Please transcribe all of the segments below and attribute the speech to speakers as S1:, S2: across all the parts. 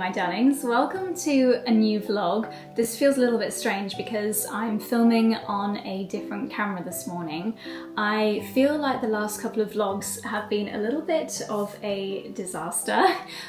S1: my darlings. Welcome to a new vlog. This feels a little bit strange because I'm filming on a different camera this morning. I feel like the last couple of vlogs have been a little bit of a disaster.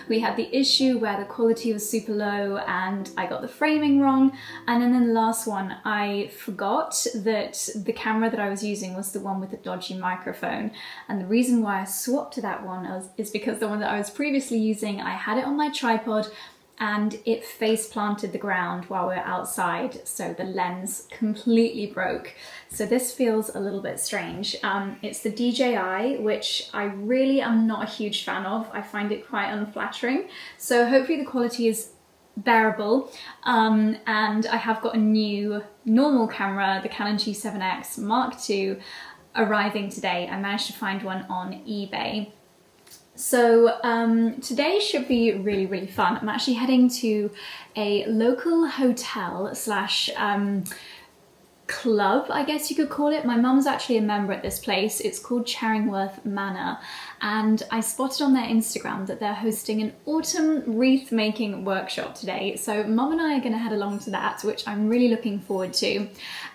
S1: We had the issue where the quality was super low and I got the framing wrong, and then in the last one I forgot that the camera that I was using was the one with the dodgy microphone, and the reason why I swapped to that one is because the one that I was previously using, I had it on my tripod and it face planted the ground while we were outside, so the lens completely broke. So this feels a little bit strange. It's the DJI, which I really am not a huge fan of. I find it quite unflattering. So hopefully the quality is bearable. And I have got a new normal camera, the Canon G7X Mark II, arriving today. I managed to find one on eBay. So today should be really fun. I'm actually heading to a local hotel slash club, I guess you could call it. My mum's actually a member at this place. It's called Charingworth Manor, and I spotted on their Instagram that they're hosting an autumn wreath making workshop today. So mum and I are going to head along to that, which I'm really looking forward to.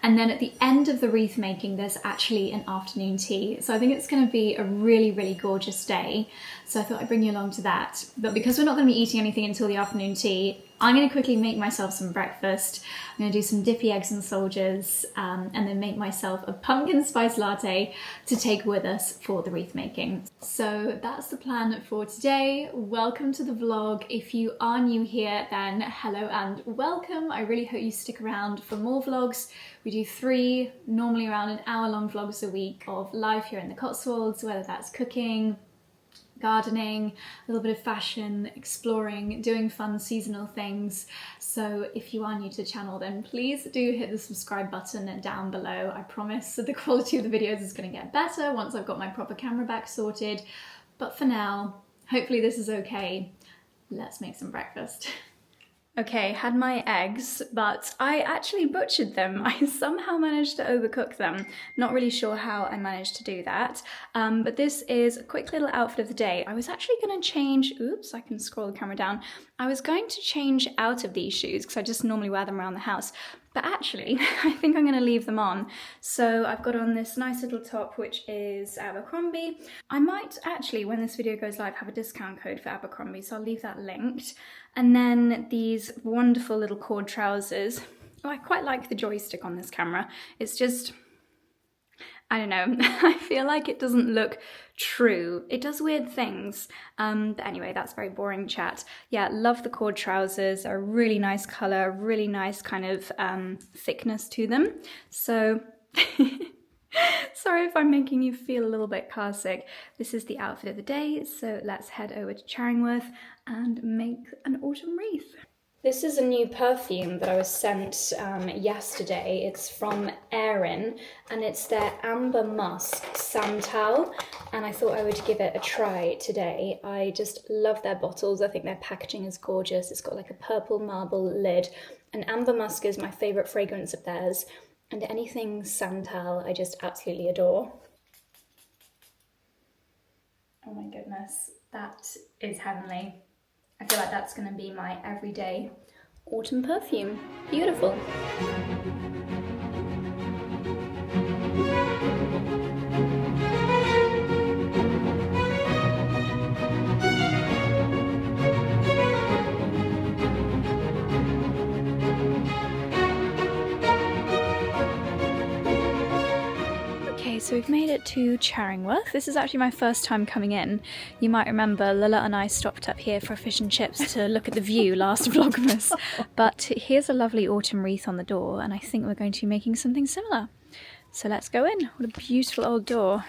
S1: And then at the end of the wreath making, there's actually an afternoon tea. So I think it's going to be a really gorgeous day. So I thought I'd bring you along to that. But because we're not going to be eating anything until the afternoon tea, I'm going to quickly make myself some breakfast. I'm going to do some dippy eggs and soldiers, and then make myself a pumpkin spice latte to take with us for the wreath making. So that's the plan for today. Welcome to the vlog. If you are new here, then hello and welcome. I really hope you stick around for more vlogs. We do 3, normally around an hour-long vlogs a week of life here in the Cotswolds, whether that's cooking, gardening, a little bit of fashion, exploring, doing fun seasonal things. So if you are new to the channel, then please do hit the subscribe button down below. I promise that the quality of the videos is going to get better once I've got my proper camera back sorted. But for now, hopefully this is okay. Let's make some breakfast. Okay, had my eggs, but I actually butchered them. I somehow managed to overcook them. Not really sure how I managed to do that. But this is a quick little outfit of the day. I was actually going to change, oops, I can scroll the camera down. I was going to change out of these shoes because I just normally wear them around the house. But actually, I think I'm going to leave them on. So I've got on this nice little top, which is Abercrombie. I might actually, when this video goes live, have a discount code for Abercrombie, so I'll leave that linked. And then these wonderful little cord trousers. Oh, I quite like the joystick on this camera. It's just, I don't know, I feel like it doesn't look true. It does weird things. But anyway, that's very boring chat. Yeah, love the cord trousers. A really nice colour, really nice kind of thickness to them. So sorry if I'm making you feel a little bit car sick. This is the outfit of the day, so let's head over to Charingworth and make an autumn wreath. This is a new perfume that I was sent yesterday. It's from Aerin, and it's their Amber Musk Santal, and I thought I would give it a try today. I just love their bottles. I think their packaging is gorgeous. It's got like a purple marble lid, and Amber Musk is my favourite fragrance of theirs, and anything Santal I just absolutely adore. Oh my goodness, that is heavenly. I feel like that's going to be my everyday autumn perfume. Beautiful. So we've made it to Charingworth. This is actually my first time coming in. You might remember Lila and I stopped up here for a fish and chips to look at the view last Vlogmas. But here's a lovely autumn wreath on the door, and I think we're going to be making something similar. So let's go in. What a beautiful old door.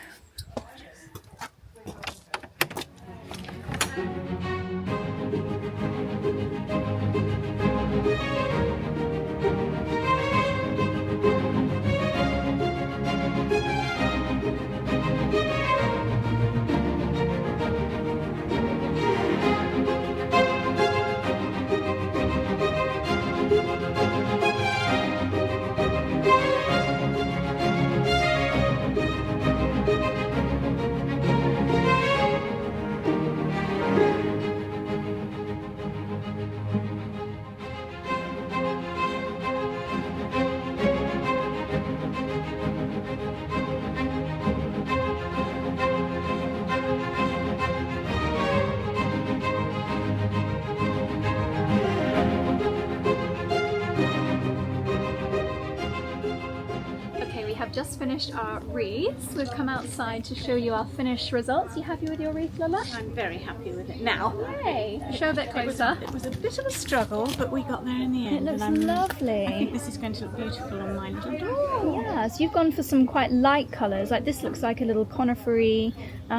S1: finished our wreaths. We've come outside to show you our finished results. You happy with your wreath, Lola?
S2: I'm very happy with it now.
S1: Yay! Show a bit closer.
S2: It was a bit of a struggle, but we got there in the end.
S1: It looks lovely.
S2: I think this is going to look beautiful on my little door.
S1: Oh, yeah, so you've gone for some quite light colours. Like this looks like a little conifery.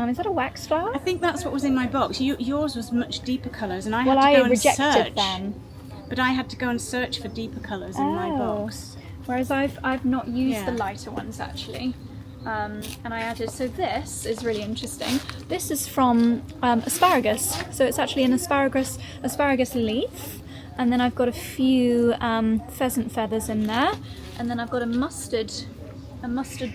S1: Is that a wax flower?
S2: I think that's what was in my box. Yours was much deeper colours, and I
S1: well,
S2: had to go and
S1: rejected
S2: search.
S1: them.
S2: But I had to go and search for deeper colours in my box.
S1: Whereas I've not used the lighter ones actually. And I added, so this is really interesting. This is from asparagus. So it's actually an asparagus leaf. And then I've got a few pheasant feathers in there. And then I've got a mustard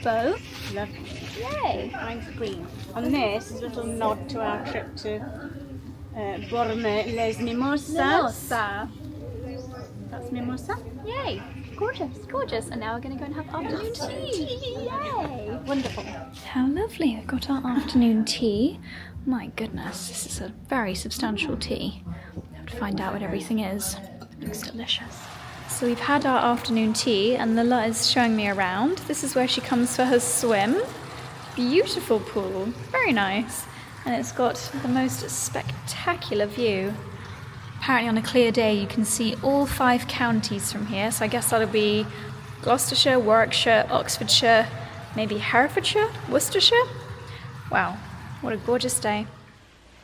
S1: bow.
S2: Lovely.
S1: Yay!
S2: Mine's green. On this is a little nod to our trip to Borme les Mimosas.
S1: Mimosa.
S2: That's Mimosa.
S1: Yay! Gorgeous, gorgeous. And now we're going to go and have afternoon tea. Yay!
S2: Wonderful.
S1: How lovely. We've got our afternoon tea. My goodness, this is a very substantial tea. I have to find out what everything is. It looks delicious. So we've had our afternoon tea and Lila is showing me around. This is where she comes for her swim. Beautiful pool. Very nice. And it's got the most spectacular view. Apparently on a clear day you can see all 5 counties from here, so I guess that'll be Gloucestershire, Warwickshire, Oxfordshire, maybe Herefordshire, Worcestershire. Wow, what a gorgeous day.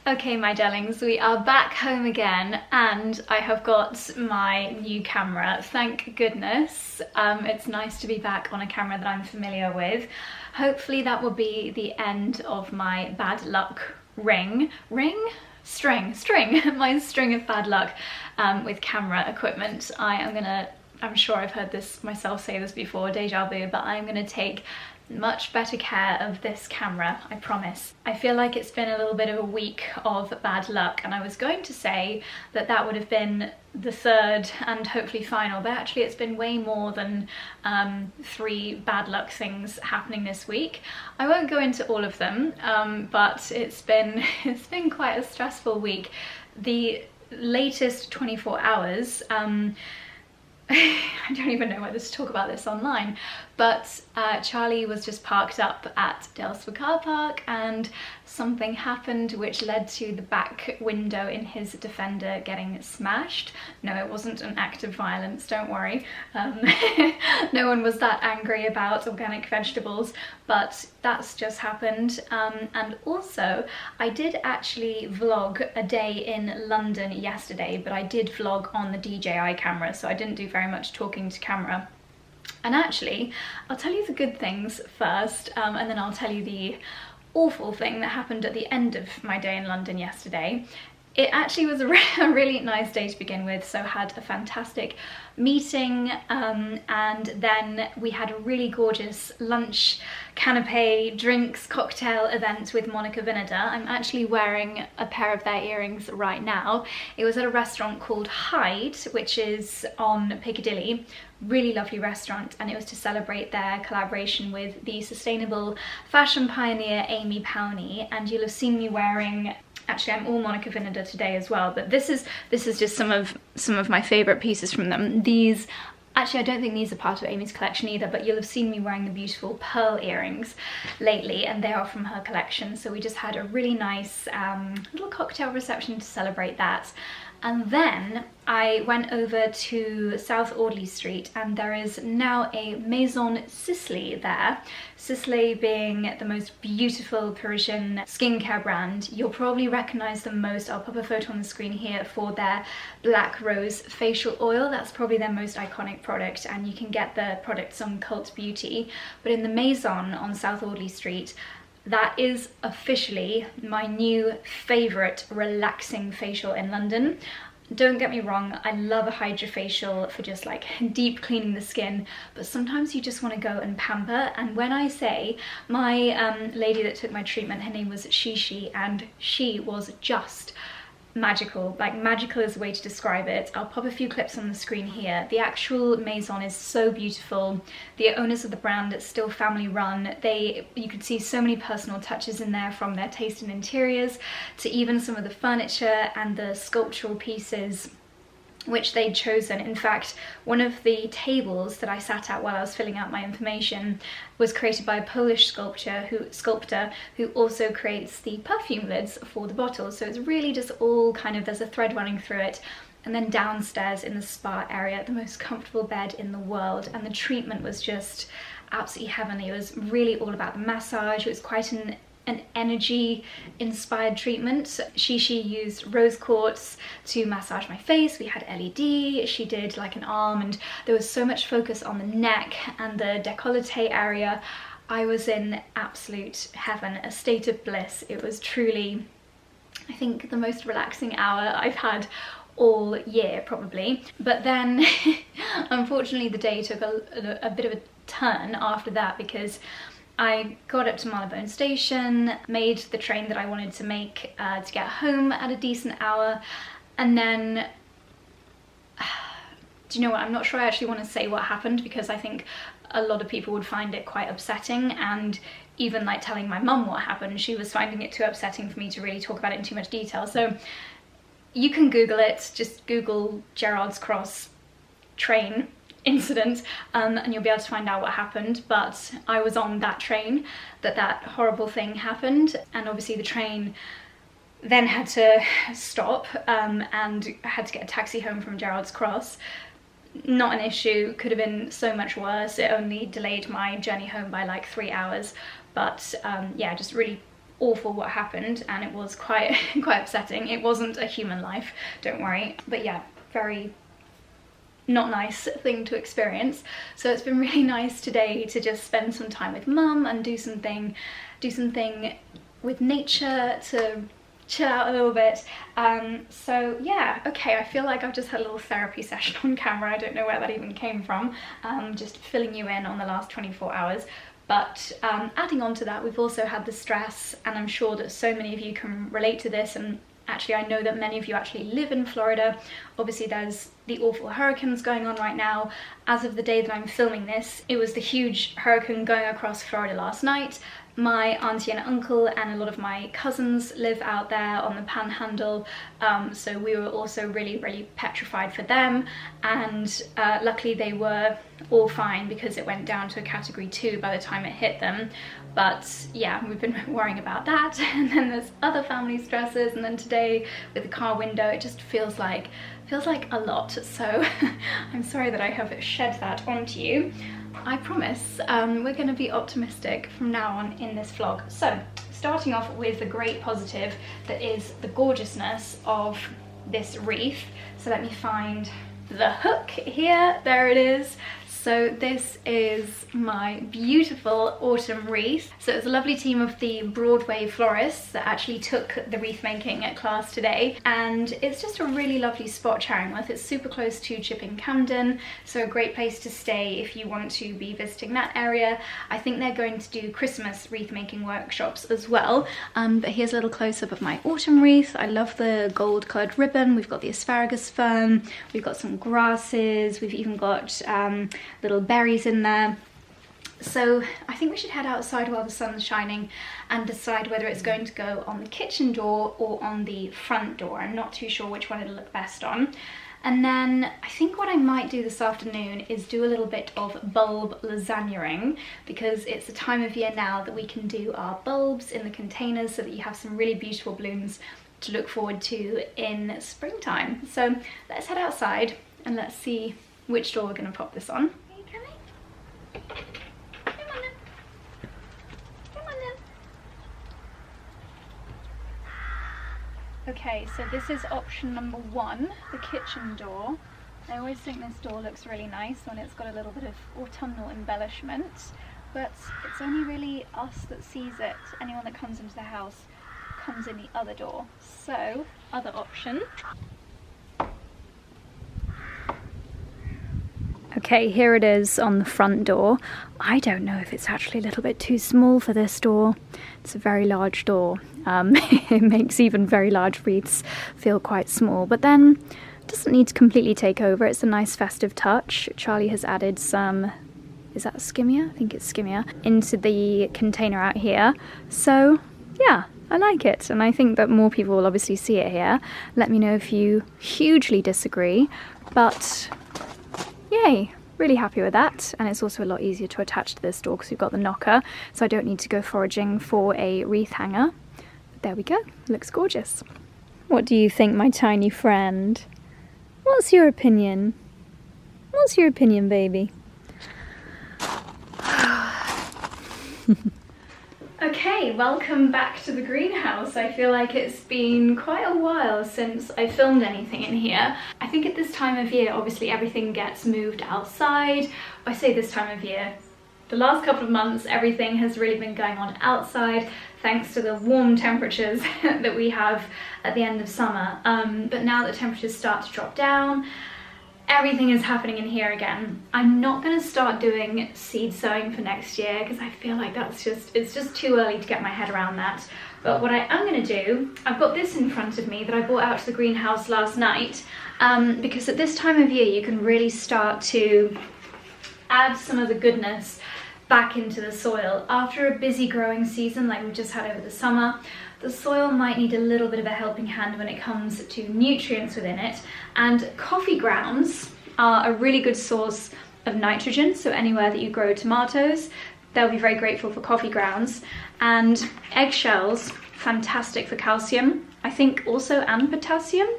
S1: Okay, my darlings, we are back home again and I have got my new camera. Thank goodness. It's nice to be back on a camera that I'm familiar with. Hopefully that will be the end of my bad luck string, my string of bad luck with camera equipment. I'm sure I've heard this myself say this before, deja vu, but I'm gonna take much better care of this camera, I promise. I feel like it's been a little bit of a week of bad luck, and I was going to say that that would have been the third and hopefully final, but actually it's been way more than 3 bad luck things happening this week. I won't go into all of them, but it's been quite a stressful week. The latest 24 hours, I don't even know whether to talk about this online, but Charlie was just parked up at 𝑑elsford car park and something happened which led to the back window in his Defender getting smashed. No, it wasn't an act of violence, don't worry. No one was that angry about organic vegetables, but that's just happened. And also, I did actually vlog a day in London yesterday, but I did vlog on the DJI camera, so I didn't do very much talking to camera. And actually, I'll tell you the good things first, and then I'll tell you the awful thing that happened at the end of my day in London yesterday. It actually was a really nice day to begin with, so had a fantastic meeting, and then we had a really gorgeous lunch, canapé, drinks, cocktail event with Monica Vinader. I'm actually wearing a pair of their earrings right now. It was at a restaurant called 𝑭𝒐𝑑𝒐, which is on Piccadilly. Really lovely restaurant, and it was to celebrate their collaboration with the sustainable fashion pioneer Amy Powney, and you'll have seen me wearing, actually I'm all Monica Vinader today as well, but this is just some of my favourite pieces from them. These, actually I don't think these are part of Amy's collection either, but you'll have seen me wearing the beautiful pearl earrings lately, and they are from her collection. So we just had a really nice little cocktail reception to celebrate that. And then I went over to South Audley Street, and there is now a Maison Sisley there. Sisley being the most beautiful Parisian skincare brand. You'll probably recognise them most. I'll pop a photo on the screen here for their Black Rose facial oil. That's probably their most iconic product, and you can get the products on Cult Beauty. But in the Maison on South Audley Street, that is officially my new favourite relaxing facial in London. Don't get me wrong, I love a hydrofacial for just like deep cleaning the skin, but sometimes you just want to go and pamper. And when I say, my lady that took my treatment, her name was Shishi, and she was just magical. Like, magical is the way to describe it. I'll pop a few clips on the screen here. The actual Maison is so beautiful. The owners of the brand, it's still family run. You could see so many personal touches in there, from their taste in interiors to even some of the furniture and the sculptural pieces. which they'd chosen. In fact, one of the tables that I sat at while I was filling out my information was created by a Polish sculptor who also creates the perfume lids for the bottles. So it's really just all kind of, there's a thread running through it. And then downstairs in the spa area, the most comfortable bed in the world, and the treatment was just absolutely heavenly. It was really all about the massage. It was quite an energy inspired treatment. She used rose quartz to massage my face. We had LED, she did like an arm, and there was so much focus on the neck and the décolleté area. I was in absolute heaven, a state of bliss. It was truly, I think, the most relaxing hour I've had all year probably. But then unfortunately the day took a bit of a turn after that, because I got up to Marylebone Station, made the train that I wanted to make to get home at a decent hour, and then do you know what, I'm not sure I actually want to say what happened, because I think a lot of people would find it quite upsetting, and even like telling my mum what happened, she was finding it too upsetting for me to really talk about it in too much detail. So you can Google it, just Google Gerrards Cross train incident, and you'll be able to find out what happened. But I was on that train that horrible thing happened, and obviously the train then had to stop, and I had to get a taxi home from Gerrards Cross. Not an issue, could have been so much worse. It only delayed my journey home by like 3 hours, but yeah, just really awful what happened, and it was quite upsetting. It wasn't a human life, don't worry, but yeah, very not nice thing to experience. So it's been really nice today to just spend some time with mum and do something with nature, to chill out a little bit. So yeah, okay, I feel like I've just had a little therapy session on camera. I don't know where that even came from, just filling you in on the last 24 hours. But adding on to that, we've also had the stress, and I'm sure that so many of you can relate to this, and actually I know that many of you actually live in Florida. Obviously there's the awful hurricanes going on right now. As of the day that I'm filming this, it was the huge hurricane going across Florida last night. My auntie and uncle and a lot of my cousins live out there on the panhandle, so we were also really petrified for them, and luckily they were all fine because it went down to a category 2 by the time it hit them. But yeah, we've been worrying about that, and then there's other family stresses, and then today with the car window, it just feels like a lot. So I'm sorry that I have shed that onto you. I promise we're going to be optimistic from now on in this vlog. So starting off with the great positive that is the gorgeousness of this wreath. So let me find the hook here. There it is. So this is my beautiful autumn wreath. So it's a lovely team of the Broadway florists that actually took the wreath making class today, and it's just a really lovely spot, Charingworth. It's super close to Chipping Campden, so a great place to stay if you want to be visiting that area. I think they're going to do Christmas wreath making workshops as well, but here's a little close-up of my autumn wreath. I love the gold coloured ribbon. We've got the asparagus fern, we've got some grasses, we've even got little berries in there. So I think we should head outside while the sun's shining and decide whether it's going to go on the kitchen door or on the front door. I'm not too sure which one it'll look best on. And then I think what I might do this afternoon is do a little bit of bulb lasagneing, because it's the time of year now that we can do our bulbs in the containers so that you have some really beautiful blooms to look forward to in springtime. So let's head outside and let's see which door we're going to pop this on. Okay, so this is option number 1, the kitchen door. I always think this door looks really nice when it's got a little bit of autumnal embellishment, but it's only really us that sees it. Anyone that comes into the house comes in the other door. So, other option. Okay, here it is on the front door. I don't know if it's actually a little bit too small for this door. It's a very large door. It makes even very large wreaths feel quite small, but then it doesn't need to completely take over. It's a nice festive touch. Charlie has added some, is that skimmia? I think it's skimmia, into the container out here. So yeah, I like it, and I think that more people will obviously see it here. Let me know if you hugely disagree, but yay, really happy with that. And it's also a lot easier to attach to this door because we've got the knocker, so I don't need to go foraging for a wreath hanger. There we go, looks gorgeous. What do you think, my tiny friend? What's your opinion? What's your opinion, baby? Okay, welcome back to the greenhouse. I feel like it's been quite a while since I filmed anything in here. I think at this time of year, obviously everything gets moved outside. I say this time of year, the last couple of months, everything has really been going on outside thanks to the warm temperatures that we have at the end of summer. But now that temperatures start to drop down, everything is happening in here again. I'm not going to start doing seed sowing for next year because I feel like it's just too early to get my head around that. But what I am going to do, I've got this in front of me that I brought out to the greenhouse last night, because at this time of year you can really start to add some of the goodness back into the soil. After a busy growing season like we've just had over the summer, the soil might need a little bit of a helping hand when it comes to nutrients within it, and coffee grounds are a really good source of nitrogen, so anywhere that you grow tomatoes, they'll be very grateful for coffee grounds. And eggshells, fantastic for calcium, I think also, and potassium.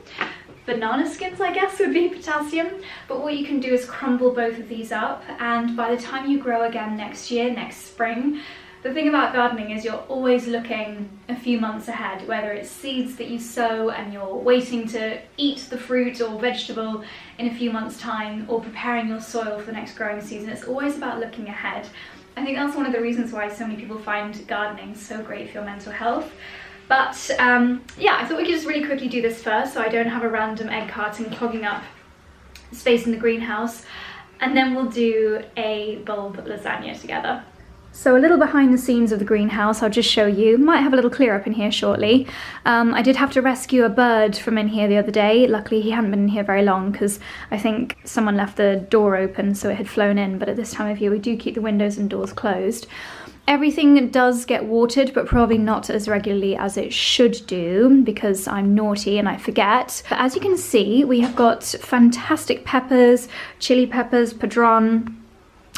S1: Banana skins, I guess, would be potassium. But what you can do is crumble both of these up, and by the time you grow again next year, next spring, the thing about gardening is you're always looking a few months ahead, whether it's seeds that you sow and you're waiting to eat the fruit or vegetable in a few months' time, or preparing your soil for the next growing season. It's always about looking ahead. I think that's one of the reasons why so many people find gardening so great for your mental health. But yeah, I thought we could just really quickly do this first so I don't have a random egg carton clogging up space in the greenhouse, and then we'll do a bulb lasagna together. So a little behind the scenes of the greenhouse, I'll just show you. Might have a little clear up in here shortly. I did have to rescue a bird from in here the other day. Luckily he hadn't been in here very long because I think someone left the door open so it had flown in, but at this time of year we do keep the windows and doors closed. Everything does get watered, but probably not as regularly as it should do because I'm naughty and I forget. But as you can see, we have got fantastic peppers, chili peppers, padron,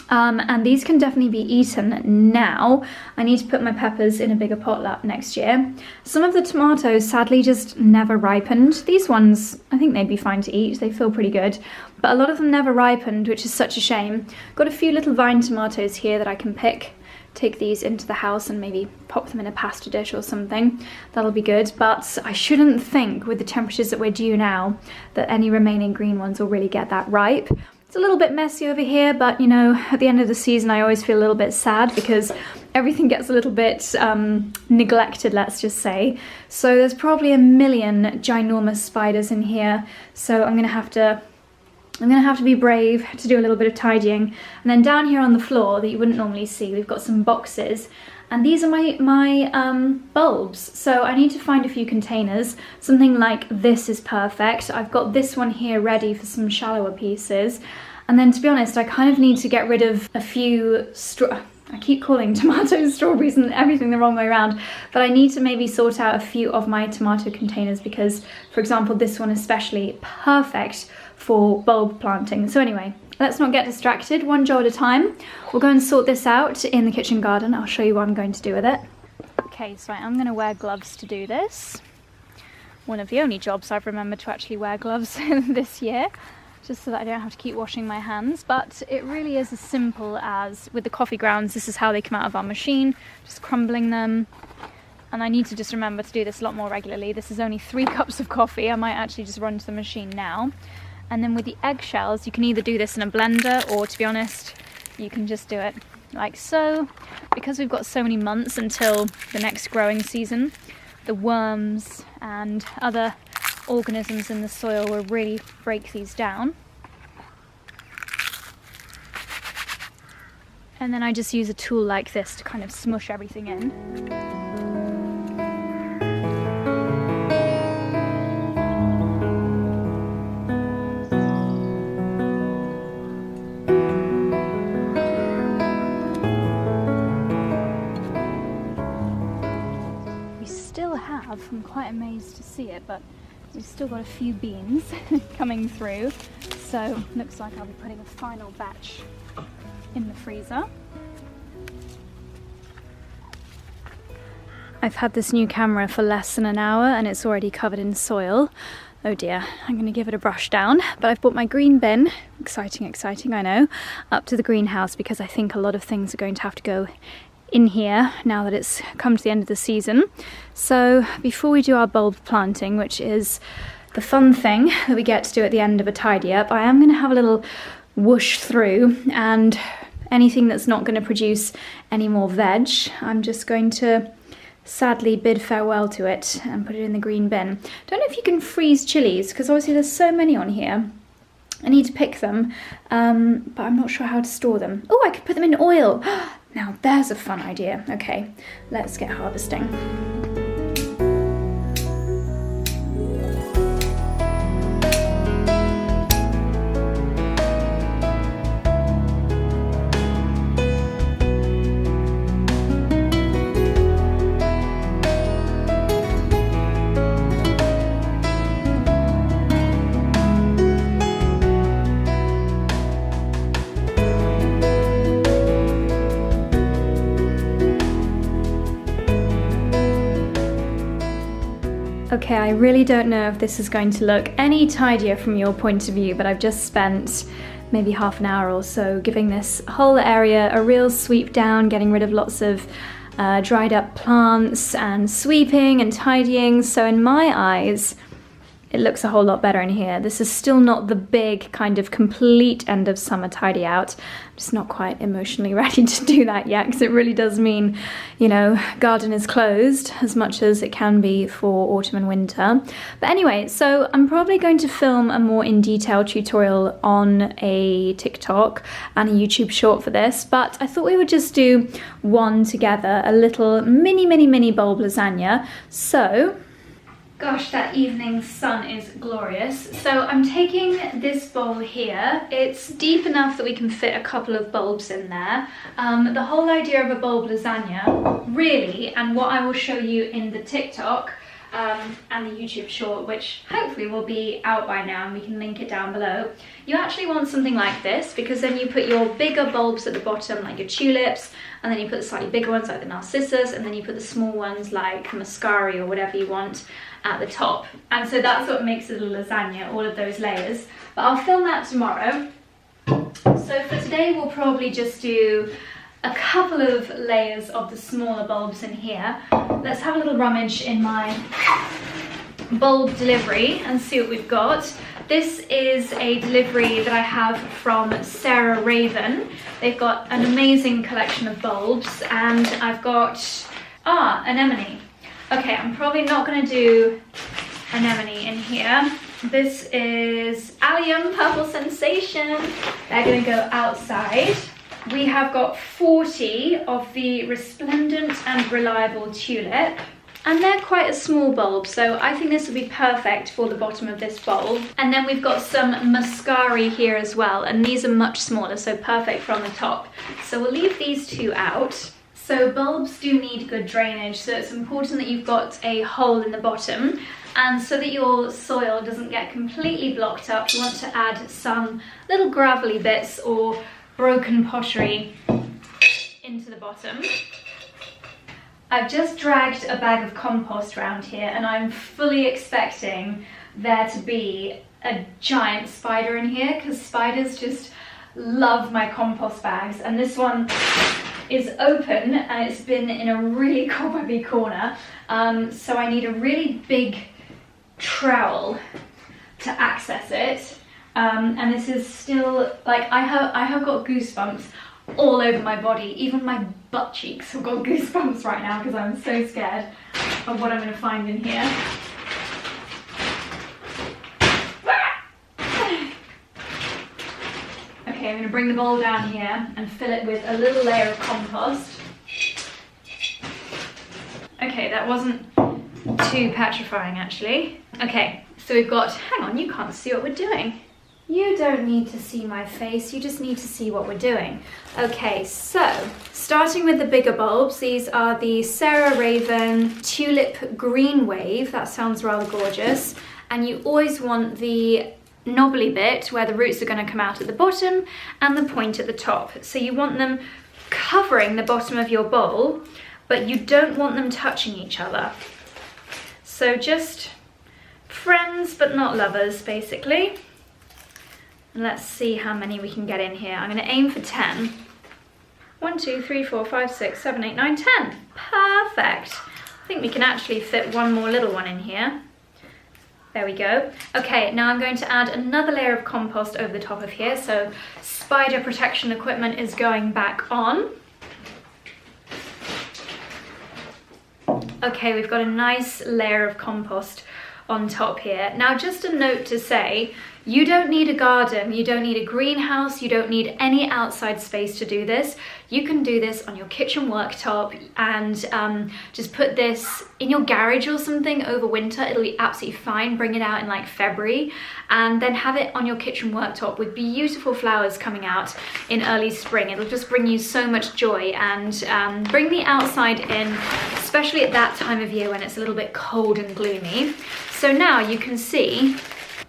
S1: and these can definitely be eaten now. I need to put my peppers in a bigger pot next year. Some of the tomatoes sadly just never ripened. These ones, I think they'd be fine to eat. They feel pretty good. But a lot of them never ripened, which is such a shame. Got a few little vine tomatoes here that I can pick. Take these into the house and maybe pop them in a pasta dish or something. That'll be good, but I shouldn't think with the temperatures that we're due now that any remaining green ones will really get that ripe. It's a little bit messy over here, but you know, at the end of the season I always feel a little bit sad because everything gets a little bit neglected, let's just say. So there's probably a million ginormous spiders in here, so I'm gonna have to be brave to do a little bit of tidying. And then down here on the floor that you wouldn't normally see, we've got some boxes. And these are my bulbs. So I need to find a few containers. Something like this is perfect. I've got this one here ready for some shallower pieces. And then to be honest, I kind of need to get rid of a few I keep calling tomatoes strawberries and everything the wrong way around, but I need to maybe sort out a few of my tomato containers because, for example, this one especially, perfect for bulb planting. So anyway, let's not get distracted, one job at a time. We'll go and sort this out in the kitchen garden. I'll show you what I'm going to do with it. Okay, so I am going to wear gloves to do this. One of the only jobs I've remembered to actually wear gloves this year, just so that I don't have to keep washing my hands. But it really is as simple as, with the coffee grounds, this is how they come out of our machine, just crumbling them. And I need to just remember to do this a lot more regularly. This is only 3 cups of coffee. I might actually just run to the machine now. And then with the eggshells, you can either do this in a blender, or to be honest, you can just do it like so. Because we've got so many months until the next growing season, the worms and other organisms in the soil will really break these down. And then I just use a tool like this to kind of smush everything in. have. I'm quite amazed to see it, but we've still got a few beans coming through. So looks like I'll be putting a final batch in the freezer. I've had this new camera for less than an hour and it's already covered in soil. Oh dear, I'm going to give it a brush down. But I've brought my green bin, exciting, I know, up to the greenhouse because I think a lot of things are going to have to go in here now that it's come to the end of the season. So before we do our bulb planting, which is the fun thing that we get to do at the end of a tidy up, I am going to have a little whoosh through, and anything that's not going to produce any more veg, I'm just going to sadly bid farewell to it and put it in the green bin. Don't know if you can freeze chilies, because obviously there's so many on here. I need to pick them, but I'm not sure how to store them. Oh, I could put them in oil. Now there's a fun idea. Okay, let's get harvesting. Okay, I really don't know if this is going to look any tidier from your point of view, but I've just spent maybe half an hour or so giving this whole area a real sweep down, getting rid of lots of dried up plants and sweeping and tidying. So in my eyes, it looks a whole lot better in here. This is still not the big kind of complete end of summer tidy out. I'm just not quite emotionally ready to do that yet, because it really does mean, you know, garden is closed as much as it can be for autumn and winter. But anyway, so I'm probably going to film a more in detail tutorial on a TikTok and a YouTube short for this, but I thought we would just do one together, a little mini bulb lasagna. So gosh, that evening sun is glorious. So I'm taking this bowl here. It's deep enough that we can fit a couple of bulbs in there. The whole idea of a bulb lasagna, really, and what I will show you in the TikTok and the YouTube short, which hopefully will be out by now and we can link it down below. You actually want something like this, because then you put your bigger bulbs at the bottom, like your tulips, and then you put the slightly bigger ones like the narcissus, and then you put the small ones like muscari or whatever you want at the top. And so that's what makes it a lasagna, all of those layers. But I'll film that tomorrow. So for today we'll probably just do a couple of layers of the smaller bulbs in here. Let's have a little rummage in my bulb delivery and see what we've got. This is a delivery that I have from Sarah Raven. They've got an amazing collection of bulbs, and I've got, anemone. Okay, I'm probably not going to do anemone in here. This is Allium Purple Sensation. They're going to go outside. We have got 40 of the Resplendent and Reliable Tulip. And they're quite a small bulb, so I think this would be perfect for the bottom of this bowl. And then we've got some muscari here as well, and these are much smaller, so perfect for on the top. So we'll leave these two out. So bulbs do need good drainage, so it's important that you've got a hole in the bottom. And so that your soil doesn't get completely blocked up, you want to add some little gravelly bits or broken pottery into the bottom. I've just dragged a bag of compost around here, and I'm fully expecting there to be a giant spider in here, because spiders just love my compost bags. And this one is open and it's been in a really cobwebby corner, so I need a really big trowel to access it. And this is still, like, I have got goosebumps all over my body. Even my butt cheeks have got goosebumps right now because I'm so scared of what I'm going to find in here. Okay, I'm going to bring the bowl down here and fill it with a little layer of compost. Okay, that wasn't too petrifying actually. Okay, so we've got, hang on, you can't see what we're doing. You don't need to see my face, you just need to see what we're doing. Okay, so starting with the bigger bulbs, these are the Sarah Raven Tulip Green Wave. That sounds rather gorgeous. And you always want the knobbly bit where the roots are going to come out at the bottom and the point at the top. So you want them covering the bottom of your bowl, but you don't want them touching each other. So just friends but not lovers, basically. And let's see how many we can get in here. I'm going to aim for 10. 1, 2, 3, 4, 5, 6, 7, 8, 9, 10. Perfect. I think we can actually fit one more little one in here. There we go. Okay, now I'm going to add another layer of compost over the top of here. So spider protection equipment is going back on. Okay, we've got a nice layer of compost on top here. Now, just a note to say, you don't need a garden, you don't need a greenhouse, you don't need any outside space to do this. You can do this on your kitchen worktop and just put this in your garage or something over winter. It'll be absolutely fine. Bring it out in like February and then have it on your kitchen worktop with beautiful flowers coming out in early spring. It'll just bring you so much joy and bring the outside in, especially at that time of year when it's a little bit cold and gloomy. So now you can see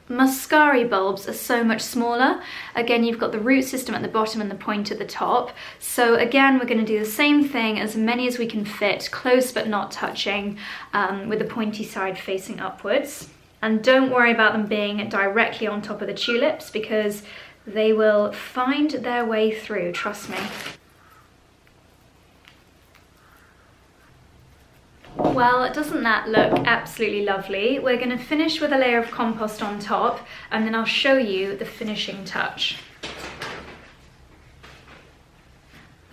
S1: Muscari bulbs are so much smaller. Again, you've got the root system at the bottom and the point at the top. So again, we're going to do the same thing, as many as we can fit, close but not touching, with the pointy side facing upwards. And don't worry about them being directly on top of the tulips, because they will find their way through, trust me. Well, doesn't that look absolutely lovely? We're going to finish with a layer of compost on top, and then I'll show you the finishing touch.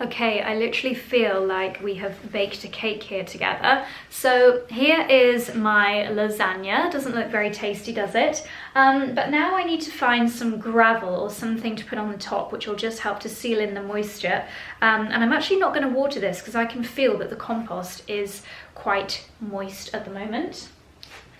S1: Okay, I literally feel like we have baked a cake here together. So here is my lasagna. Doesn't look very tasty, does it? But now I need to find some gravel or something to put on the top, which will just help to seal in the moisture. And I'm actually not going to water this because I can feel that the compost is quite moist at the moment.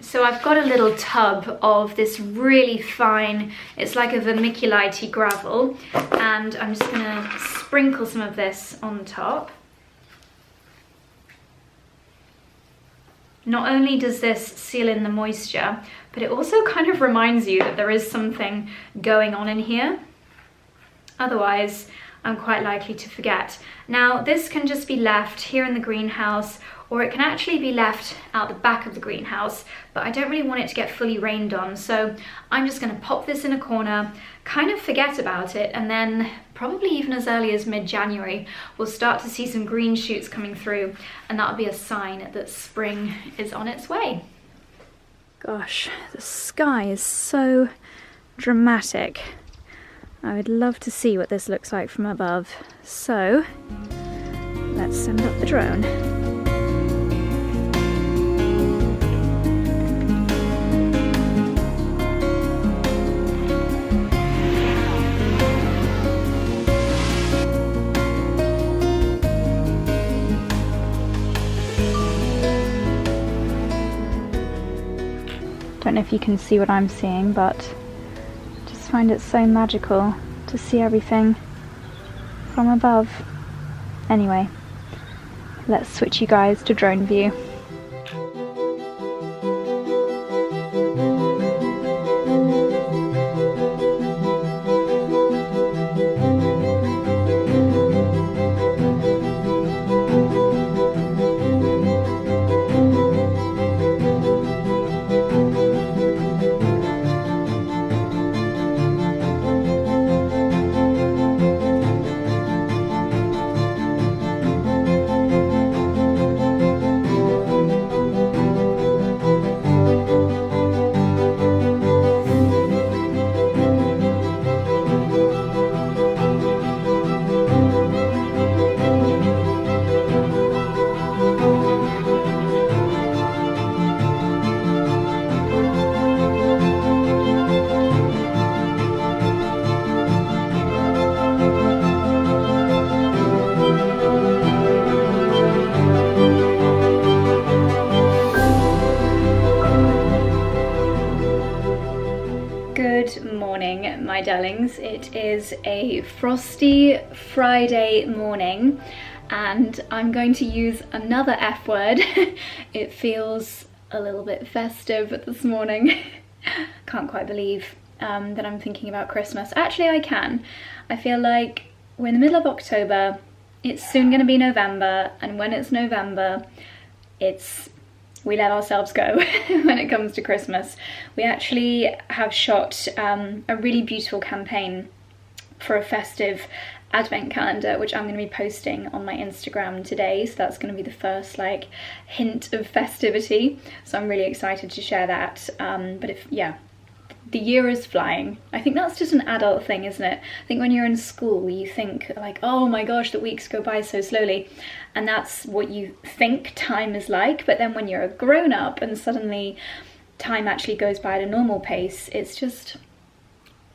S1: So I've got a little tub of this really fine, it's like a vermiculite gravel, and I'm just gonna sprinkle some of this on top. Not only does this seal in the moisture, but it also kind of reminds you that there is something going on in here. Otherwise, I'm quite likely to forget. Now, this can just be left here in the greenhouse, or it can actually be left out the back of the greenhouse, but I don't really want it to get fully rained on, so I'm just gonna pop this in a corner, kind of forget about it, and then probably even as early as mid-January, we'll start to see some green shoots coming through, and that'll be a sign that spring is on its way. Gosh, the sky is so dramatic. I would love to see what this looks like from above. So, let's send up the drone. Don't know if you can see what I'm seeing, but I just find it so magical to see everything from above. Anyway, let's switch you guys to drone view. darlings. It is a frosty Friday morning and I'm going to use another F word. It feels a little bit festive this morning. Can't quite believe that I'm thinking about Christmas. Actually, I can. I feel like we're in the middle of October, it's soon going to be November, and when it's November, we let ourselves go when it comes to Christmas. We actually have shot a really beautiful campaign for a festive advent calendar, which I'm going to be posting on my Instagram today, so that's going to be the first like hint of festivity, so I'm really excited to share that. But the year is flying. I think that's just an adult thing, isn't it? I think when you're in school you think like, oh my gosh, the weeks go by so slowly, and that's what you think time is like, but then when you're a grown-up and suddenly time actually goes by at a normal pace, it's just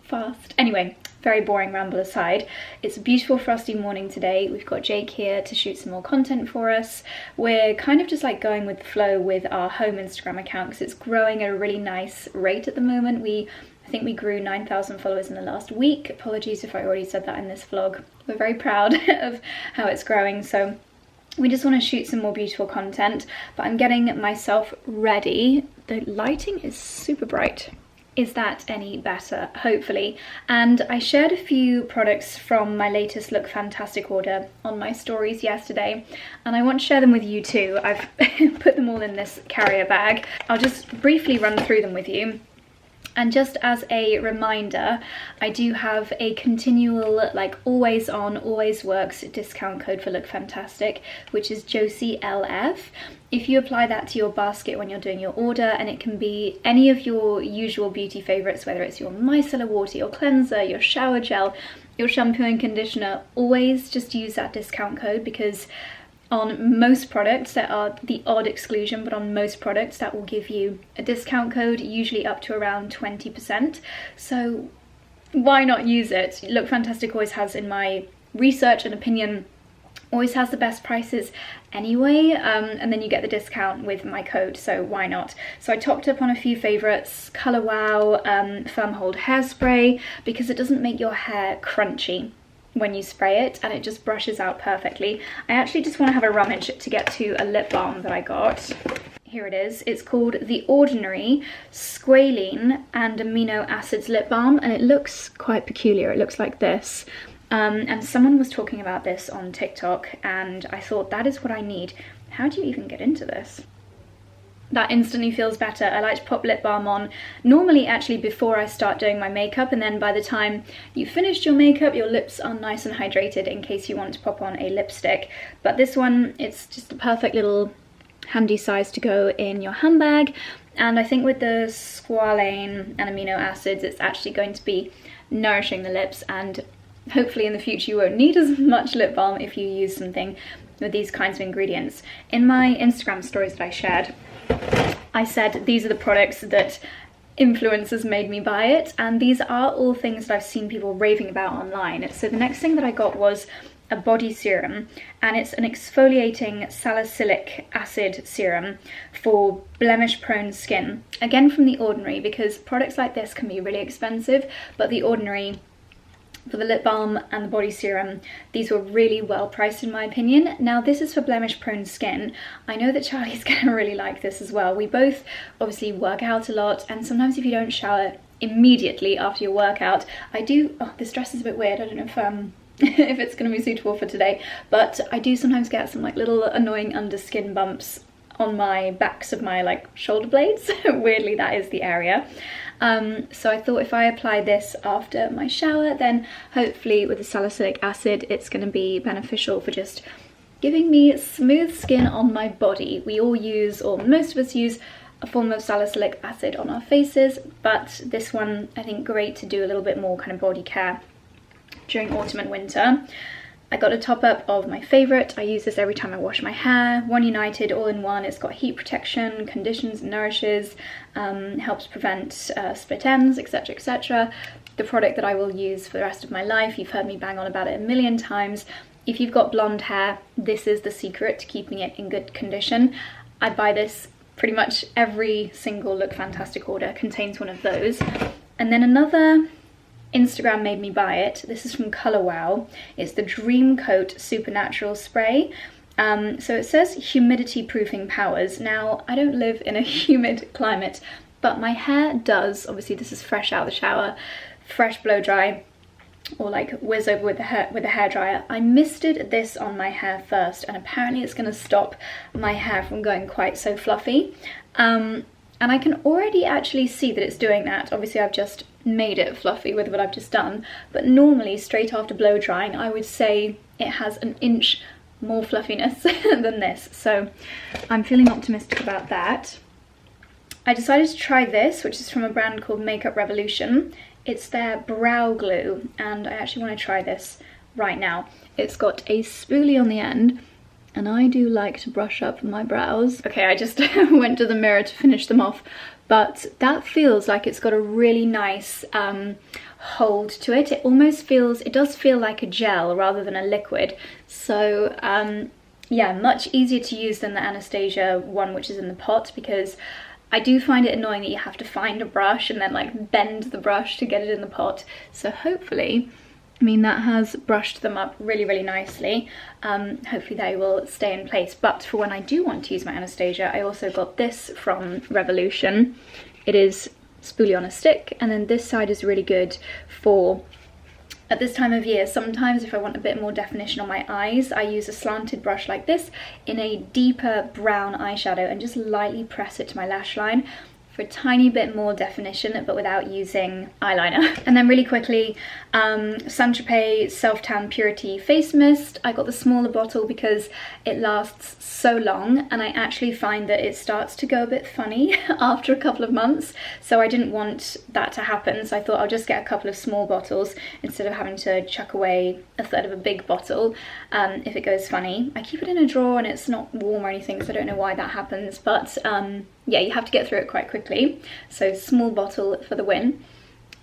S1: fast. Anyway, very boring ramble aside, it's a beautiful frosty morning today. We've got Jake here to shoot some more content for us. We're kind of just like going with the flow with our home Instagram account because it's growing at a really nice rate at the moment. I think we grew 9,000 followers in the last week. Apologies if I already said that in this vlog. We're very proud of how it's growing, so we just want to shoot some more beautiful content, but I'm getting myself ready. The lighting is super bright. Is that any better? Hopefully. And I shared a few products from my latest Lookfantastic order on my stories yesterday, and I want to share them with you too. I've put them all in this carrier bag. I'll just briefly run through them with you. And just as a reminder, I do have a continual, like always on, always works discount code for Lookfantastic, which is 𝑗OSILF. If you apply that to your basket when you're doing your order, and it can be any of your usual beauty favorites, whether it's your micellar water, your cleanser, your shower gel, your shampoo and conditioner, always just use that discount code, because on most products, there are the odd exclusion, but on most products that will give you a discount code, usually up to around 20%. So why not use it? Lookfantastic always has, in my research and opinion, always has the best prices anyway, and then you get the discount with my code, so why not? So I topped up on a few favourites, Colour Wow, Firm Hold Hairspray, because it doesn't make your hair crunchy when you spray it, and it just brushes out perfectly. I actually just want to have a rummage to get to a lip balm that I got. Here it is. It's called The Ordinary Squalene and Amino Acids Lip Balm, and it looks quite peculiar. It looks like this. And someone was talking about this on TikTok, and I thought, that is what I need. How do you even get into this? That instantly feels better. I like to pop lip balm on normally actually before I start doing my makeup, and then by the time you've finished your makeup, your lips are nice and hydrated in case you want to pop on a lipstick. But this one, it's just a perfect little handy size to go in your handbag, and I think with the squalane and amino acids, it's actually going to be nourishing the lips, and hopefully in the future you won't need as much lip balm if you use something with these kinds of ingredients. In my Instagram stories that I shared, I said these are the products that influencers made me buy it, and these are all things that I've seen people raving about online. So the next thing that I got was a body serum, and it's an exfoliating salicylic acid serum for blemish prone skin. Again from The Ordinary, because products like this can be really expensive, but The Ordinary, for the lip balm and the body serum, these were really well priced in my opinion. Now this is for blemish prone skin. I know that Charlie's gonna really like this as well. We both obviously work out a lot, and sometimes if you don't shower immediately after your workout, this dress is a bit weird, I don't know if it's gonna be suitable for today, but I do sometimes get some like little annoying under skin bumps on my backs of my like shoulder blades. Weirdly, that is the area. So I thought if I apply this after my shower, then hopefully with the salicylic acid, it's going to be beneficial for just giving me smooth skin on my body. We all use, or most of us use, a form of salicylic acid on our faces, but this one I think great to do a little bit more kind of body care during autumn and winter. I got a top up of my favourite. I use this every time I wash my hair. One United all-in-one. It's got heat protection, conditions, nourishes, helps prevent split ends, etc, etc. The product that I will use for the rest of my life. You've heard me bang on about it a million times. If you've got blonde hair, this is the secret to keeping it in good condition. I buy this pretty much every single Lookfantastic order contains one of those. And then another Instagram made me buy it. This is from Colour Wow. It's the Dream Coat Supernatural Spray. So it says humidity proofing powers. Now, I don't live in a humid climate, but my hair does. Obviously, this is fresh out of the shower, fresh blow dry, or like whiz over with the hairdryer. I misted this on my hair first, and apparently it's going to stop my hair from going quite so fluffy. And I can already actually see that it's doing that. Obviously, I've just made it fluffy with what I've just done, but normally straight after blow drying, I would say it has an inch more fluffiness than this. So I'm feeling optimistic about that. I decided to try this, which is from a brand called Makeup Revolution. It's their brow glue, and I actually want to try this right now. It's got a spoolie on the end, and I do like to brush up my brows. Okay, I just went to the mirror to finish them off, but that feels like it's got a really nice hold to it. It almost feels, it does feel like a gel rather than a liquid. So yeah, much easier to use than the Anastasia one, which is in the pot, because I do find it annoying that you have to find a brush and then like bend the brush to get it in the pot. So hopefully, I mean, that has brushed them up really, really nicely. Hopefully they will stay in place. But for when I do want to use my Anastasia, I also got this from Revolution. It is spoolie on a stick, and then this side is really good for, at this time of year, sometimes if I want a bit more definition on my eyes, I use a slanted brush like this in a deeper brown eyeshadow and just lightly press it to my lash line for a tiny bit more definition, but without using eyeliner. And then really quickly, Saint-Tropez Self Tan Purity Face Mist. I got the smaller bottle because it lasts so long, and I actually find that it starts to go a bit funny after a couple of months, so I didn't want that to happen, so I thought I'll just get a couple of small bottles instead of having to chuck away a third of a big bottle if it goes funny. I keep it in a drawer and it's not warm or anything, so I don't know why that happens, but yeah, you have to get through it quite quickly. So small bottle for the win.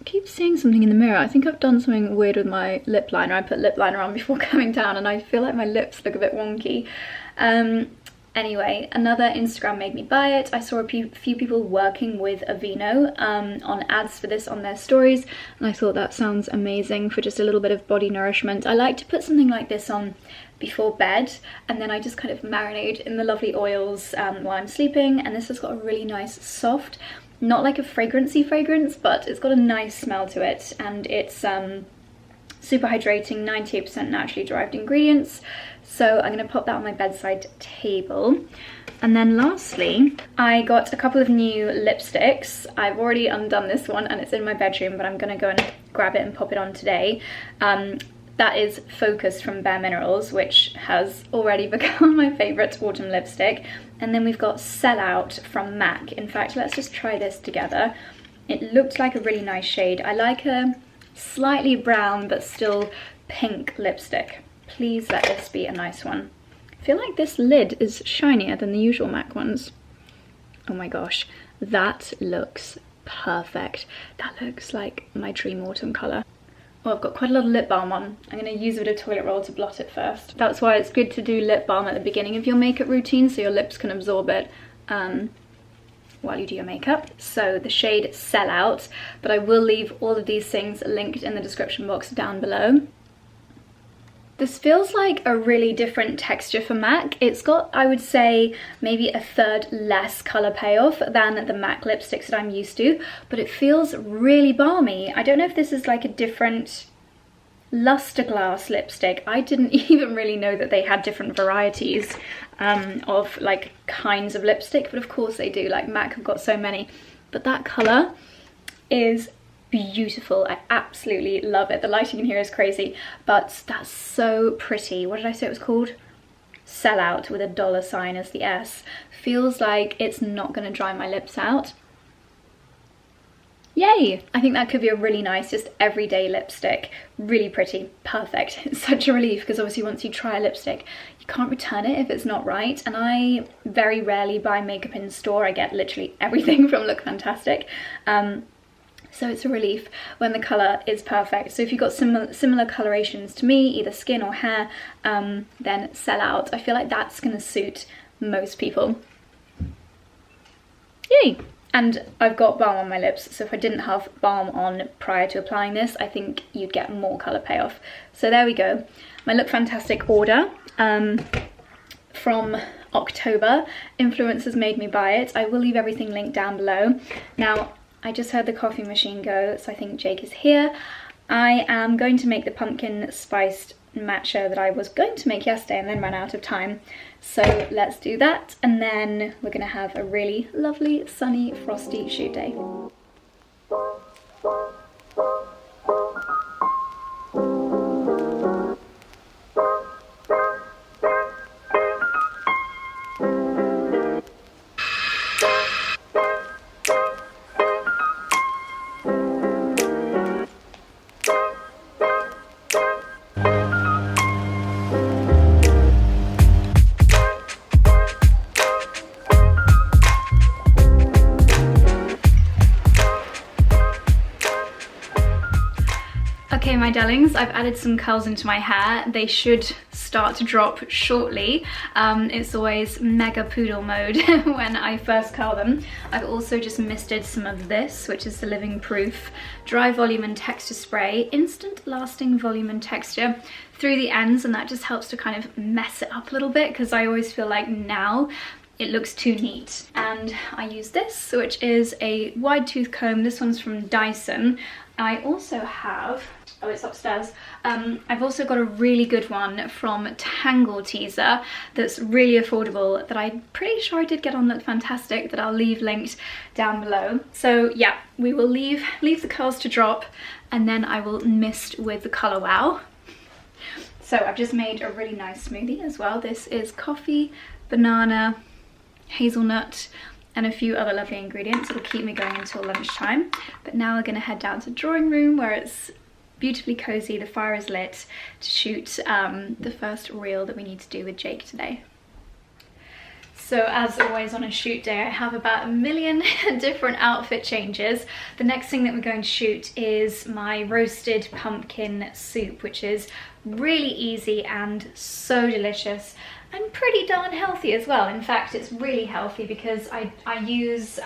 S1: I keep seeing something in the mirror. I think I've done something weird with my lip liner. I put lip liner on before coming down and I feel like my lips look a bit wonky. Anyway, another Instagram made me buy it. I saw a few people working with Aveeno on ads for this on their stories, and I thought that sounds amazing for just a little bit of body nourishment. I like to put something like this on before bed, and then I just kind of marinate in the lovely oils while I'm sleeping, and this has got a really nice soft, not like a fragrancy fragrance, but it's got a nice smell to it, and it's super hydrating, 98% naturally derived ingredients. So I'm going to pop that on my bedside table. And then lastly, I got a couple of new lipsticks. I've already undone this one and it's in my bedroom, but I'm going to go and grab it and pop it on today. That is Focus from Bare Minerals, which has already become my favourite autumn lipstick. And then we've got Sellout from MAC. In fact, let's just try this together. It looked like a really nice shade. I like a slightly brown but still pink lipstick. Please let this be a nice one. I feel like this lid is shinier than the usual MAC ones. Oh my gosh, that looks perfect. That looks like my dream autumn colour. Oh, I've got quite a lot of lip balm on. I'm going to use a bit of toilet roll to blot it first. That's why it's good to do lip balm at the beginning of your makeup routine so your lips can absorb it while you do your makeup. So the shade Sellout, but I will leave all of these things linked in the description box down below. This feels like a really different texture for MAC. It's got, I would say, maybe a third less colour payoff than the MAC lipsticks that I'm used to, but it feels really balmy. I don't know if this is like a different luster glass lipstick. I didn't even really know that they had different varieties of like kinds of lipstick, but of course they do. Like MAC have got so many, but that colour is beautiful. I absolutely love it. The lighting in here is crazy, but that's so pretty. What did I say it was called? Sellout with a $sign as the S. Feels like it's not going to dry my lips out. Yay! I think that could be a really nice, just everyday lipstick. Really pretty. Perfect. It's such a relief because obviously once you try a lipstick, you can't return it if it's not right. And I very rarely buy makeup in store. I get literally everything from Lookfantastic. So it's a relief when the colour is perfect. So if you've got similar colorations to me, either skin or hair, then Sellout. I feel like that's going to suit most people. Yay! And I've got balm on my lips, so if I didn't have balm on prior to applying this, I think you'd get more colour payoff. So there we go. My Lookfantastic order from October. Influencers made me buy it. I will leave everything linked down below. Now, I just heard the coffee machine go, so I think Jake is here. I am going to make the pumpkin spiced matcha that I was going to make yesterday and then ran out of time. So let's do that, and then we're gonna have a really lovely, sunny, frosty shoot day. Okay, my darlings, I've added some curls into my hair. They should start to drop shortly. It's always mega poodle mode when I first curl them. I've also just misted some of this, which is the Living Proof Dry Volume and Texture Spray, instant lasting volume and texture through the ends, and that just helps to kind of mess it up a little bit, because I always feel like now it looks too neat. And I use this, which is a wide tooth comb. This one's from Dyson. I also have, oh, it's upstairs. I've also got a really good one from Tangle Teaser that's really affordable, that I'm pretty sure I did get on Lookfantastic, that I'll leave linked down below. So yeah, we will leave the curls to drop, and then I will mist with the Colour Wow. So I've just made a really nice smoothie as well. This is coffee, banana, hazelnut, and a few other lovely ingredients. It'll keep me going until lunchtime. But now we're gonna head down to the drawing room, where it's beautifully cozy, the fire is lit, to shoot the first reel that we need to do with Jake today. So as always on a shoot day, I have about a million different outfit changes. The next thing that we're going to shoot is my roasted pumpkin soup, which is really easy and so delicious, and pretty darn healthy as well. In fact, it's really healthy because I use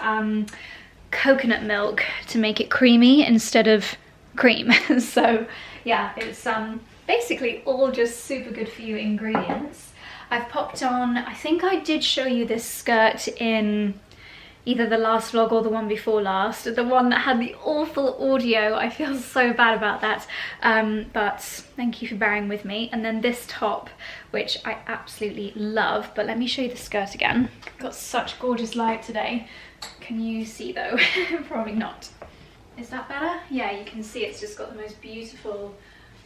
S1: coconut milk to make it creamy instead of cream. So yeah, it's basically all just super good for you ingredients. I've popped on, I think I did show you this skirt in either the last vlog or the one before last, the one that had the awful audio. I feel so bad about that, but thank you for bearing with me. And then this top, which I absolutely love, but let me show you the skirt again. Got such gorgeous light today. Can you see though? Probably not. Is that better? Yeah, you can see it's just got the most beautiful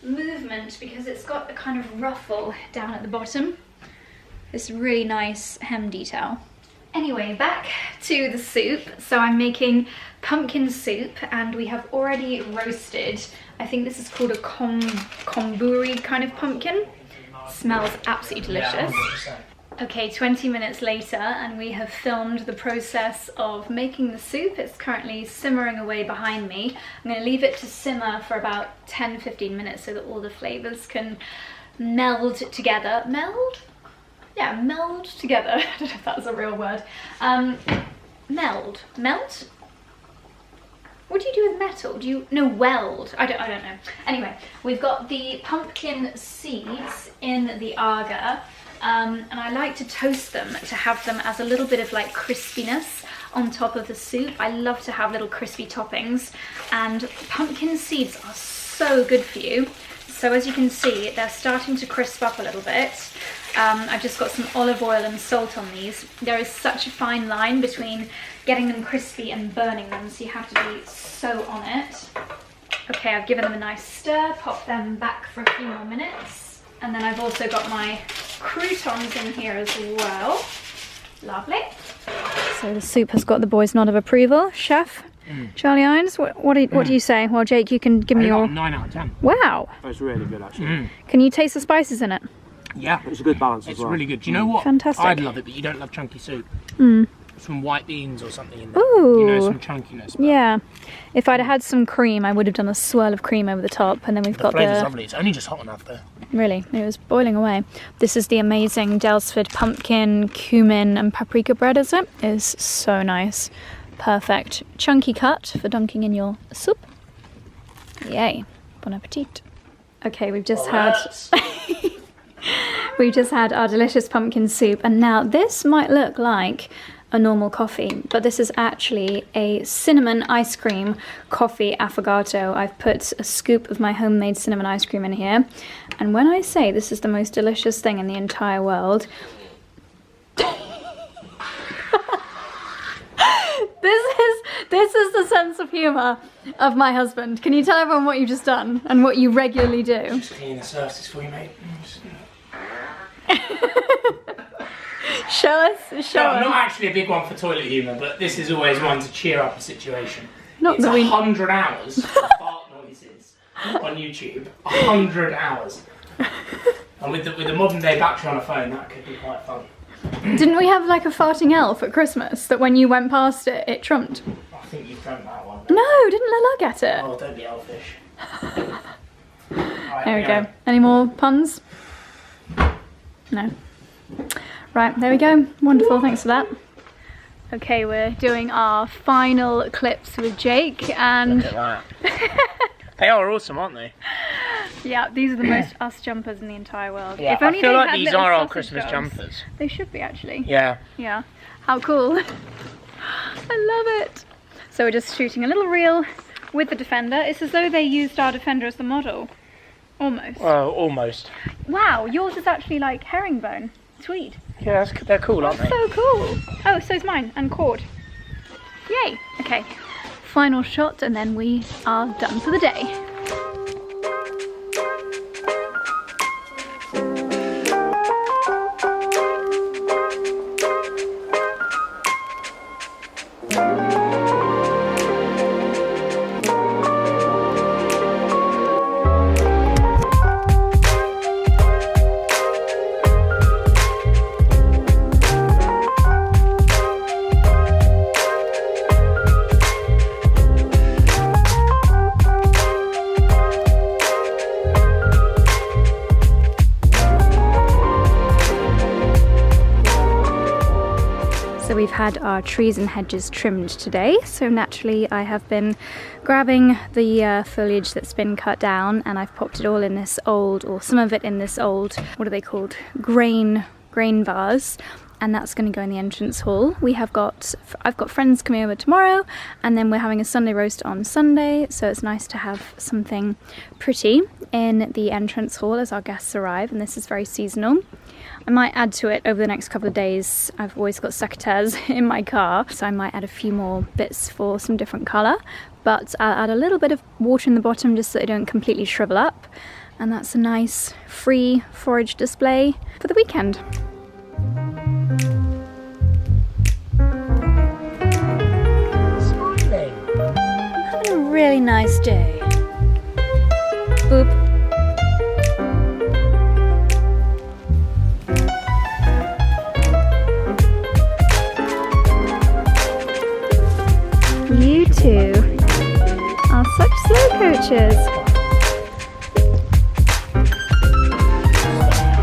S1: movement, because it's got a kind of ruffle down at the bottom. This really nice hem detail. Anyway, back to the soup. So I'm making pumpkin soup, and we have already roasted, I think this is called a komburi kind of pumpkin. Smells absolutely delicious. Yeah, okay, 20 minutes later, and we have filmed the process of making the soup. It's currently simmering away behind me. I'm going to leave it to simmer for about 10-15 minutes so that all the flavours can meld together. Meld? Yeah, meld together. I don't know if that's a real word. Meld? Melt? What do you do with metal? Do you, no, weld. I don't know. Anyway, we've got the pumpkin seeds in the agar, and I like to toast them to have them as a little bit of like crispiness on top of the soup. I love to have little crispy toppings, and pumpkin seeds are so good for you. So as you can see, they're starting to crisp up a little bit. I've just got some olive oil and salt on these. There is such a fine line between getting them crispy and burning them, so you have to be so on it. Okay, I've given them a nice stir, pop them back for a few more minutes. And then I've also got my croutons in here as well. Lovely. So the soup has got the boys' nod of approval. Chef Charlie Irons, what do you say? Well, Jake, you can give me your...
S3: 9 out of 10.
S1: Wow.
S3: It's really good, actually.
S1: Can you taste the spices in it?
S3: Yeah, it's a good balance as well. It's really good. Do you know what?
S1: Fantastic.
S3: I'd love it, but you don't love chunky soup. Some white beans or something in there.
S1: Ooh.
S3: You know, some chunkiness.
S1: Yeah. If I'd had some cream, I would have done a swirl of cream over the top, and then we've got the...
S3: flavour's lovely. It's only just hot enough there.
S1: Really, it was boiling away. This is the amazing 𝑭𝒊𝒏𝒅 pumpkin, cumin and paprika bread, is it? It's so nice. perfect chunky cut for dunking in your soup. Yay, bon appetit. Okay, we've just had our delicious pumpkin soup, and now this might look like a normal coffee, but this is actually a cinnamon ice cream coffee affogato. I've put a scoop of my homemade cinnamon ice cream in here, and when I say this is the most delicious thing in the entire world, this is the sense of humour of my husband. Can you tell everyone what you've just done and what you regularly do?
S3: Just clean the surfaces for you, mate.
S1: Show us.
S3: I'm not actually a big one for toilet humour, but this is always one to cheer up a situation.
S1: Not
S3: it's
S1: that
S3: 100 hours of fart noises on YouTube. 100 hours. And with the modern day battery on a phone, that could be quite fun.
S1: Didn't we have like a farting elf at Christmas that when you went past it, it trumped?
S3: I think you've done that one.
S1: No, didn't Lila get it?
S3: Oh, don't be elfish.
S1: There we go. Any more puns? No. Right, there we go. Wonderful, thanks for that. Okay, we're doing our final clips with Jake, and...
S3: Look at that. They are awesome, aren't they?
S1: Yeah, these are the most us jumpers in the entire world.
S3: Yeah,
S1: if only
S3: I feel
S1: they
S3: like
S1: had
S3: these
S1: little
S3: are our
S1: sausage
S3: Christmas
S1: dogs.
S3: jumpers.
S1: They should be, actually.
S3: Yeah.
S1: Yeah. How cool. I love it. So we're just shooting a little reel with the Defender. It's as though they used our Defender as the model. Almost.
S3: Well, almost.
S1: Wow, yours is actually like herringbone. Sweet.
S3: Yeah, they're cool, aren't they?
S1: So cool. Oh, so's mine, and cord. Yay. Okay, final shot, and then we are done for the day. So we've had our trees and hedges trimmed today, so naturally I have been grabbing the foliage that's been cut down, and I've popped it all in this old, or some of it in this old, what are they called, grain vase, and that's going to go in the entrance hall. I've got friends coming over tomorrow, and then we're having a Sunday roast on Sunday, so it's nice to have something pretty in the entrance hall as our guests arrive, and this is very seasonal. I might add to it over the next couple of days. I've always got 𝑭𝒂𝒕s in my car, so I might add a few more bits for some different colour, but I'll add a little bit of water in the bottom just so they don't completely shrivel up, and that's a nice free forage display for the weekend. I'm having a really nice day. Boop. You two are such slow coaches.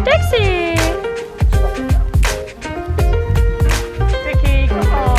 S1: Dixie!
S3: Vicky, come on!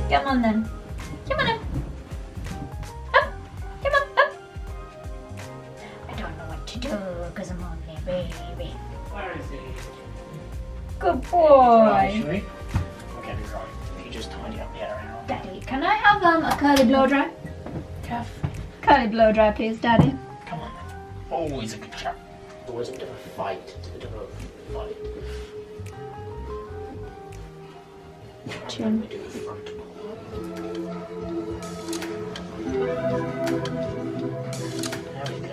S1: Come on then. Come on then. Up. Come on, up. I don't know what to do because I'm only a baby.
S3: Where is he?
S1: Good
S3: Right,
S1: boy.
S3: shall we? Okay, we're right. If you just tidy
S1: have a curly blow dry?
S3: Kath,
S1: Curly blow dry, please, Daddy.
S3: come on then. Always a good chap. Always a bit of a fight. It's a bit of a fight.
S1: Tune.
S3: We do a front ball. There we go.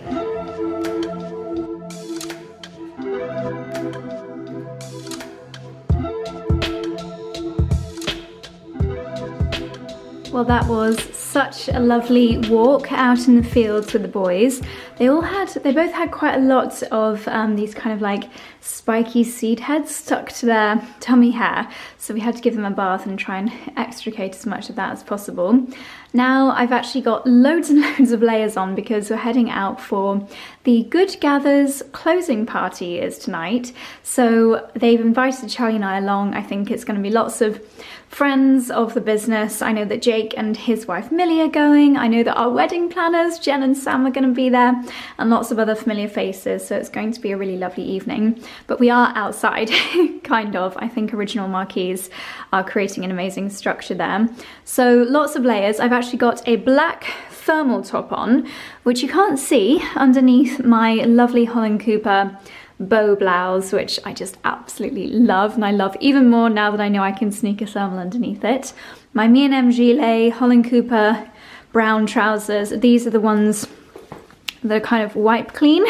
S1: Well, that was such a lovely walk out in the fields with the boys. They both had quite a lot of these kind of like spiky seed heads stuck to their tummy hair. So we had to give them a bath and try and extricate as much of that as possible. Now I've actually got loads and loads of layers on because we're heading out for the 𝑭𝒊𝒏𝒅's closing party is tonight. So they've invited Charlie and I along. I think it's going to be lots of friends of the business. I know that Jake and his wife Millie are going. I know that our wedding planners, Jen and Sam, are going to be there, and lots of other familiar faces. So it's going to be a really lovely evening. But we are outside, kind of. I think Original Marquees are creating an amazing structure there. So lots of layers. I've actually got a black thermal top on, which you can't see underneath my lovely Holland Cooper bow blouse, which I just absolutely love, and I love even more now that I know I can sneak a thermal underneath it. My 𝑚𝒉𝒐𝒡 Holland Cooper brown trousers, these are the ones that are kind of wipe clean,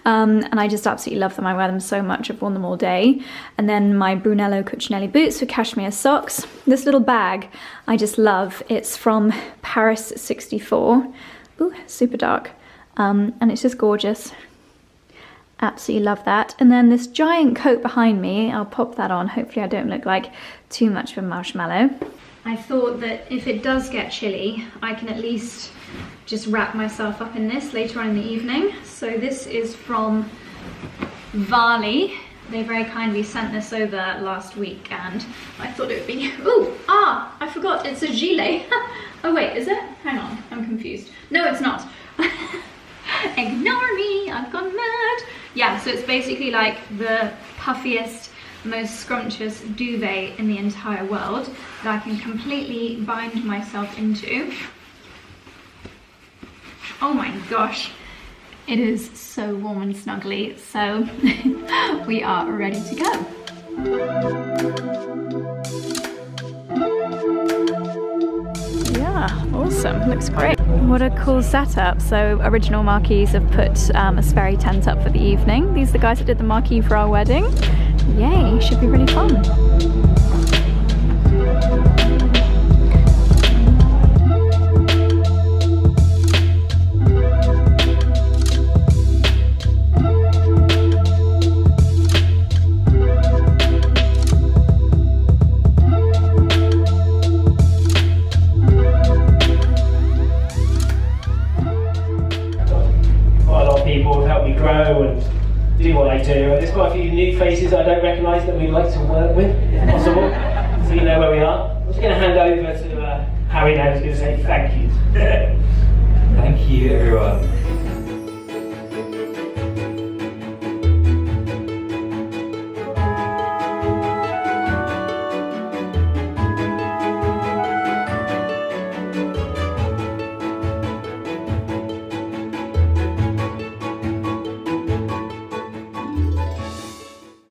S1: and I just absolutely love them. I wear them so much, I've worn them all day. And then my Brunello Cucinelli boots with cashmere socks. This little bag I just love, it's from Paris 64. Ooh, super dark, and it's just gorgeous. Absolutely love that. And then this giant coat behind me, I'll pop that on. Hopefully I don't look like too much of a marshmallow. I thought that if it does get chilly, I can at least just wrap myself up in this later on in the evening. So this is from Varley. They very kindly sent this over last week, and I thought it would be, I forgot, it's a gilet. Oh wait, is it? Hang on, I'm confused. No, it's not. Ignore me, I've gone mad. Yeah, so it's basically like the puffiest, most scrumptious duvet in the entire world that I can completely bind myself into. Oh my gosh, it is so warm and snuggly, so we are ready to go. Yeah, awesome, looks great. What a cool setup. So Original Marquees have put a 𝑭𝒐𝒏𝒅 tent up for the evening. These are the guys that did the marquee for our wedding. Yay, should be really fun.
S3: Do what I do, and there's quite a few new faces I don't recognise that we'd like to work with, if possible, so you know where we are. I'm just going to hand over to Harry now, who's going to say thank you.
S4: Thank you, everyone.